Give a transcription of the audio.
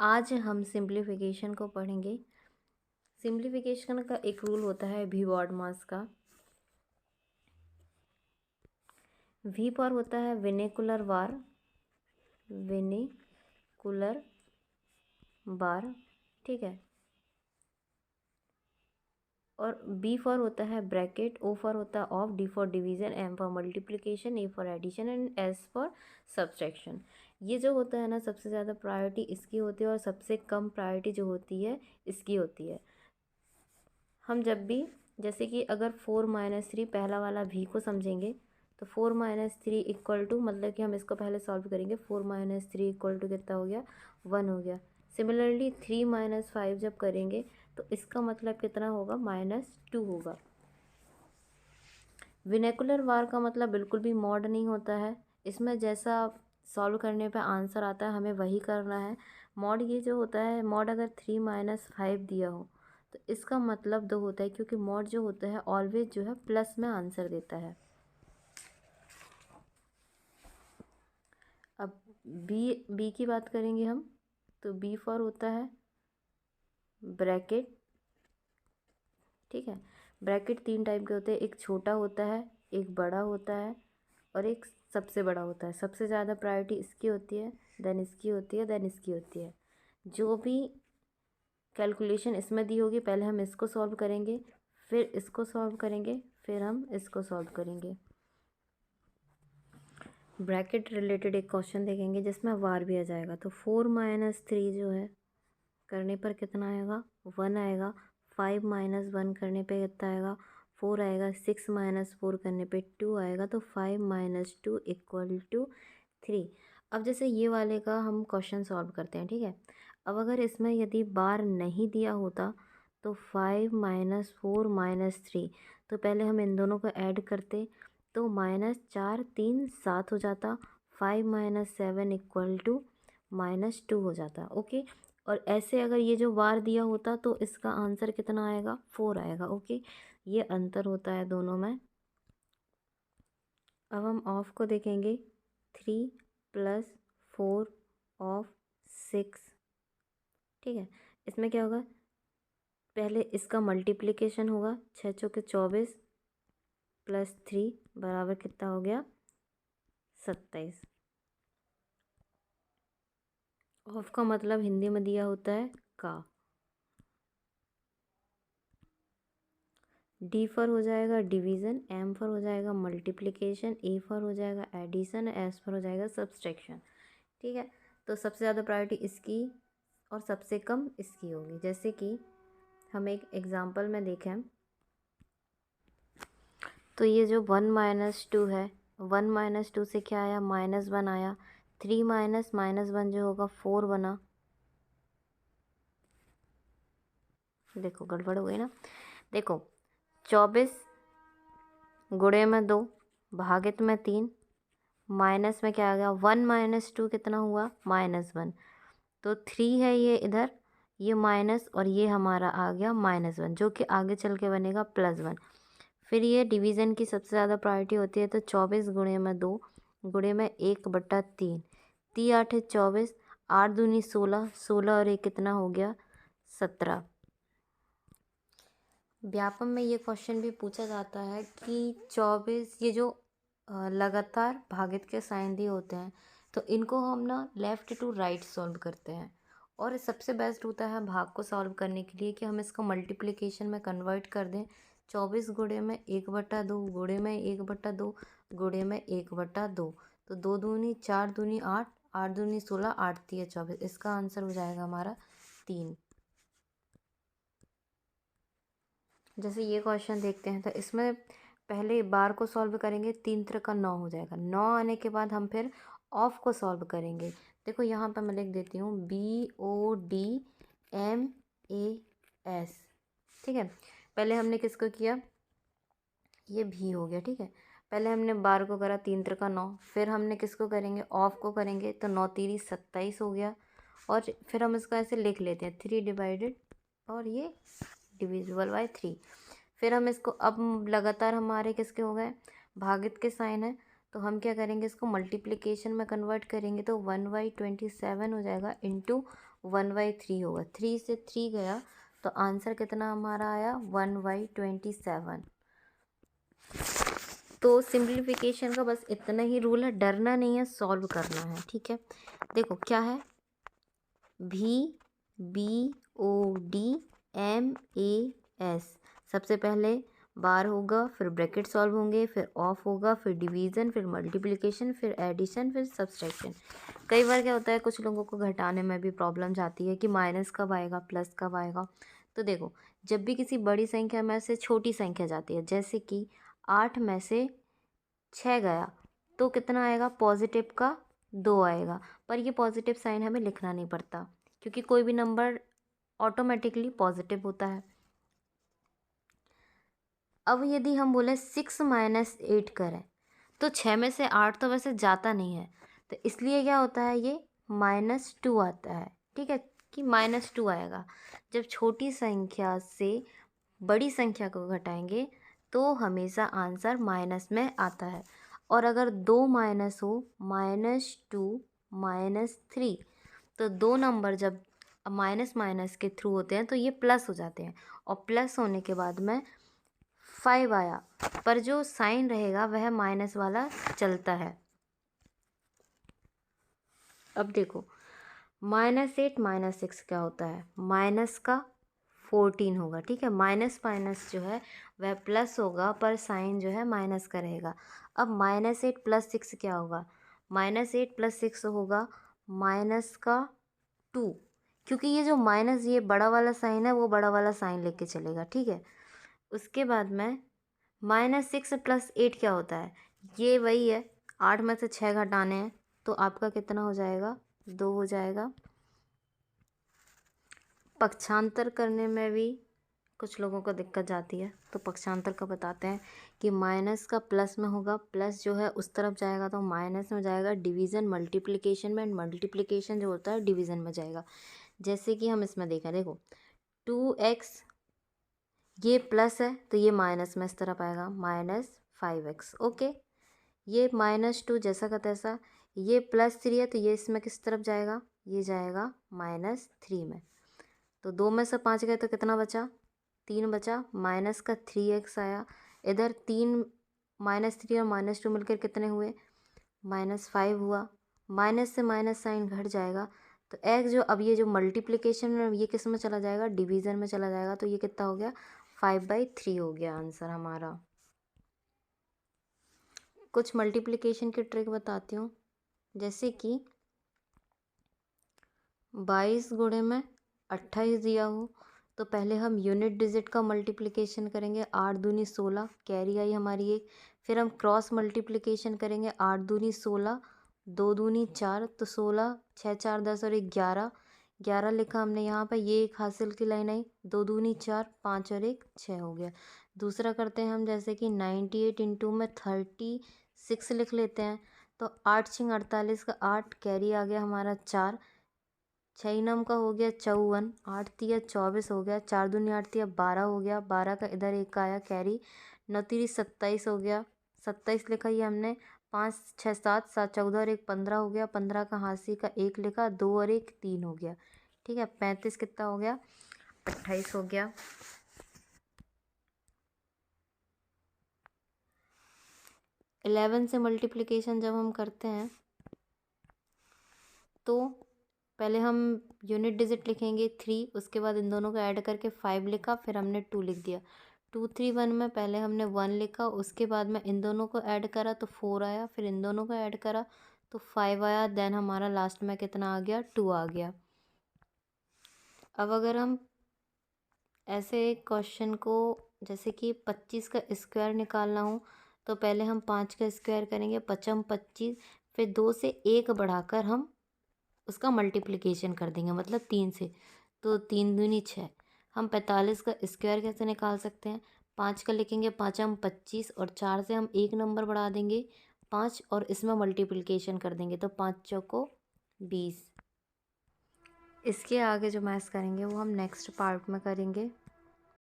आज हम सिंप्लीफिकेशन को पढ़ेंगे। सिंप्लीफिकेशन का एक रूल होता है वी बॉडमास का। वी पर होता है विनिकुलर बार, ठीक है। और बी फॉर होता है ब्रैकेट, ओ फॉर होता है of, D for division, M for multiplication, A for addition and S for subtraction. ये जो होता है ना, सबसे ज़्यादा प्रायोरिटी इसकी होती है और सबसे कम प्रायोरिटी जो होती है इसकी होती है। हम जब भी जैसे कि अगर 4 - 3 पहला वाला भी को समझेंगे तो 4 - 3 इक्वल टू, मतलब कि हम इसको पहले सॉल्व करेंगे। 4 - 3 इक्वल टू कितना हो गया, 1 हो गया। सिमिलरली 3 - 5 जब करेंगे तो इसका मतलब कितना होगा, -2 होगा। विनेकुलर वार का मतलब बिल्कुल भी मॉड नहीं होता है। इसमें जैसा सॉल्व करने पे आंसर आता है हमें वही करना है। मॉड ये जो होता है, मॉड अगर 3 - 5 दिया हो तो इसका मतलब 2 होता है, क्योंकि मॉड जो होता है ऑलवेज जो है प्लस में आंसर देता है। अब बी की बात करेंगे हम, तो बी फॉर होता है ब्रैकेट, ठीक है। ब्रैकेट 3 टाइप के होते हैं, एक छोटा होता है, एक बड़ा होता है और एक सबसे बड़ा होता है। सबसे ज़्यादा प्रायोरिटी इसकी होती है, देन इसकी होती है, देन इसकी होती है। जो भी कैलकुलेशन इसमें दी होगी पहले हम इसको सॉल्व करेंगे, फिर इसको सॉल्व करेंगे, फिर हम इसको सॉल्व करेंगे। ब्रैकेट रिलेटेड एक क्वेश्चन देखेंगे जिसमें वार भी आ जाएगा। तो 4 - 3 जो है करने पर कितना आएगा, 1 आएगा। 5 - 1 करने पे कितना आएगा, 4 आएगा। 6 - 4 करने पे 2 आएगा। तो 5 - 2 इक्वल टू 3। अब जैसे ये वाले का हम क्वेश्चन सॉल्व करते हैं, ठीक है। अब अगर इसमें यदि बार नहीं दिया होता तो 5 - 4 - 3, तो पहले हम इन दोनों को ऐड करते तो -4 3 7 हो जाता। 5 - 7 इक्वल टू -2 हो जाता, ओके। और ऐसे अगर ये जो वार दिया होता तो इसका आंसर कितना आएगा, 4 आएगा, ओके। ये अंतर होता है दोनों में। अब हम ऑफ को देखेंगे। 3 + 4 ऑफ 6, ठीक है। इसमें क्या होगा, पहले इसका मल्टीप्लिकेशन होगा। 6 चौके 24 +3 बराबर कितना हो गया, 27। ऑफ का मतलब हिंदी में दिया होता है का। डी फॉर हो जाएगा डिवीज़न, एम फॉर हो जाएगा मल्टीप्लिकेशन, ए फॉर हो जाएगा एडिशन, एस फॉर हो जाएगा सब्सट्रैक्शन, ठीक है। तो सबसे ज़्यादा प्रायोरिटी इसकी और सबसे कम इसकी होगी। जैसे कि हम एक एग्जांपल में देखें तो ये जो 1 - 2 है, 1 - 2 से क्या आया, -1 आया। 3 - -1 जो होगा 4 बना। देखो गड़बड़ हो गई ना। देखो 24 गुणे में 2 भागित में 3, माइनस में क्या आ गया, 1 - 2 कितना हुआ, -1। तो 3 है ये इधर, ये माइनस, और ये हमारा आ गया -1, जो कि आगे चल के बनेगा +1। फिर ये डिवीज़न की सबसे ज़्यादा प्रायोरिटी होती है। तो 24 गुणे में 2 गुणे में 1/3, 3 8 24, 8 दूनी 16, 16 और 1 कितना हो गया, 17। व्यापम में ये क्वेश्चन भी पूछा जाता है कि 24, ये जो लगातार भागित के साइन दिए होते हैं तो इनको हम ना लेफ़्ट टू राइट सॉल्व करते हैं। और सबसे बेस्ट होता है भाग को सॉल्व करने के लिए कि हम इसको मल्टीप्लिकेशन में कन्वर्ट कर दें। 24 गुणे में 1/2 गुणे में 1/2 गुणे में 1/2, तो 2 दूनी 4 दूनी 8, 8 दूनी 16, 8 3 24। इसका आंसर हो जाएगा हमारा 3। जैसे ये क्वेश्चन देखते हैं तो इसमें पहले बार को सॉल्व करेंगे, 3 3 का 9 हो जाएगा। 9 आने के बाद हम फिर ऑफ को सॉल्व करेंगे। देखो यहाँ पर मैं लिख देती हूँ BODMAS, ठीक है। पहले हमने किसको किया, ये भी हो गया, ठीक है। पहले हमने बार को करा 3 3 का 9, फिर हमने किसको करेंगे, ऑफ को करेंगे। तो 9 3 27 हो गया। और फिर हम इसको ऐसे लिख लेते हैं 3 डिवाइडेड, और ये डिविजिबल बाय 3। फिर हम इसको, अब लगातार हमारे किसके हो गए, भागित के साइन है, तो हम क्या करेंगे, इसको मल्टीप्लिकेशन में कन्वर्ट करेंगे। तो 1/27 हो जाएगा इंटू 1/3 होगा। 3 से 3 गया तो आंसर कितना हमारा आया 1/27। तो सिंप्लीफिकेशन का बस इतना ही रूल है, डरना नहीं है, सॉल्व करना है। ठीक है, देखो क्या है, VBODMAS। सबसे पहले बार होगा, फिर ब्रैकेट सॉल्व होंगे, फिर ऑफ होगा, फिर डिवीज़न, फिर मल्टीप्लिकेशन, फिर एडिशन, फिर सब्सट्रैक्शन। कई बार क्या होता है, कुछ लोगों को घटाने में भी प्रॉब्लम आती है कि माइनस कब आएगा, प्लस कब आएगा। तो देखो, जब भी किसी बड़ी संख्या में से छोटी संख्या जाती है, जैसे कि 8 में से 6 गया तो कितना आएगा, पॉजिटिव का 2 आएगा। पर ये पॉजिटिव साइन हमें लिखना नहीं पड़ता, क्योंकि कोई भी नंबर ऑटोमेटिकली पॉजिटिव होता है। अब यदि हम बोले 6 - 8 करें तो 6 में से 8 तो वैसे जाता नहीं है, तो इसलिए क्या होता है, ये -2 आता है। ठीक है, कि -2 आएगा। जब छोटी संख्या से बड़ी संख्या को घटाएंगे तो हमेशा आंसर माइनस में आता है। और अगर 2 माइनस हो, -2 -3, तो दो नंबर जब माइनस माइनस के थ्रू होते हैं तो ये प्लस हो जाते हैं। और प्लस होने के बाद में 5 आया, पर जो साइन रहेगा वह माइनस वाला चलता है। अब देखो, -8 -6 क्या होता है, माइनस का 14 होगा। ठीक है, माइनस माइनस जो है वह प्लस होगा, पर साइन जो है माइनस का रहेगा। अब -8 + 6 क्या होगा, -8 + 6 होगा माइनस का 2, क्योंकि ये जो माइनस, ये बड़ा वाला साइन है, वो बड़ा वाला साइन लेके चलेगा। ठीक है, उसके बाद में -6 + 8 क्या होता है, ये वही है, 8 में से 6 घटाने हैं, तो आपका कितना हो जाएगा, 2 हो जाएगा। पक्षांतर करने में भी कुछ लोगों को दिक्कत जाती है, तो पक्षांतर का बताते हैं कि माइनस का प्लस में होगा, प्लस जो है उस तरफ जाएगा तो माइनस में जाएगा, डिवीज़न मल्टीप्लिकेशन में, मल्टीप्लिकेशन जो होता है डिवीज़न में जाएगा। जैसे कि हम इसमें देखें, देखो 2x, ये प्लस है तो ये माइनस में इस तरफ आएगा, -5x। ओके, ये -2 जैसा का तैसा, ये +3 है तो ये इसमें किस तरफ जाएगा, ये जाएगा -3 में। तो 2 में से 5 गए तो कितना बचा, 3 बचा, माइनस का 3x आया। इधर 3 -3 और -2 मिलकर कितने हुए, -5 हुआ। माइनस से माइनस साइन घट जाएगा, तो x जो, अब ये जो मल्टीप्लिकेशन में, ये किस में चला जाएगा, डिवीज़न में चला जाएगा। तो ये कितना हो गया, 5/3 हो गया आंसर हमारा। कुछ मल्टीप्लिकेशन की ट्रिक बताती हूँ, जैसे कि 22 गुणे में 28 दिया हो, तो पहले हम यूनिट डिजिट का मल्टीप्लिकेशन करेंगे, 8 दूनी 16, कैरी आई हमारी एक। फिर हम क्रॉस मल्टीप्लिकेशन करेंगे, 8 दूनी 16, 2 दूनी 4, तो 16, 6 4 10 और 1 11, 11 लिखा हमने यहाँ पर, ये एक हासिल की लाइन आई। 2 दूनी 4, 5 और 1 6 हो गया। दूसरा करते हैं हम, जैसे कि 98 इंटू में 36 लिख लेते हैं, तो 8 6 48 का 8, कैरी आ गया हमारा 4, 6 नम का हो गया 54, 8 तिया 24 हो गया, 4 दूनी 8 तिया 12 हो गया, 12 का इधर एक आया कैरी, 9 तिरी 27 हो गया, 27 लिखा ये हमने, 5 6 7 7 14 और 1 15 हो गया, 15 का हांसी का 1 लिखा, 2 और 1 3 हो गया। ठीक है, 35 कितना हो गया, 28 हो गया। 11 से मल्टीप्लिकेशन जब हम करते हैं तो पहले हम यूनिट डिजिट लिखेंगे 3, उसके बाद इन दोनों को ऐड करके 5 लिखा, फिर हमने 2 लिख दिया। 2 3 1 में पहले हमने 1 लिखा, उसके बाद में इन दोनों को ऐड करा तो 4 आया, फिर इन दोनों को ऐड करा तो 5 आया, देन हमारा लास्ट में कितना आ गया, 2 आ गया। अब अगर हम ऐसे क्वेश्चन को, जैसे कि 25 का स्क्वायर निकालना हो, तो पहले हम 5 का स्क्वायर करेंगे, 5 25, फिर 2 से 1 बढ़ाकर हम उसका मल्टीप्लिकेशन कर देंगे, मतलब 3 से, तो 3 दूनी 6। हम 45 का स्क्वायर कैसे निकाल सकते हैं, 5 का लिखेंगे, 5 हम 25, और 4 से हम 1 नंबर बढ़ा देंगे 5, और इसमें मल्टीप्लिकेशन कर देंगे, तो 5 चौको 20। इसके आगे जो मैथ्स करेंगे वो हम नेक्स्ट पार्ट में करेंगे।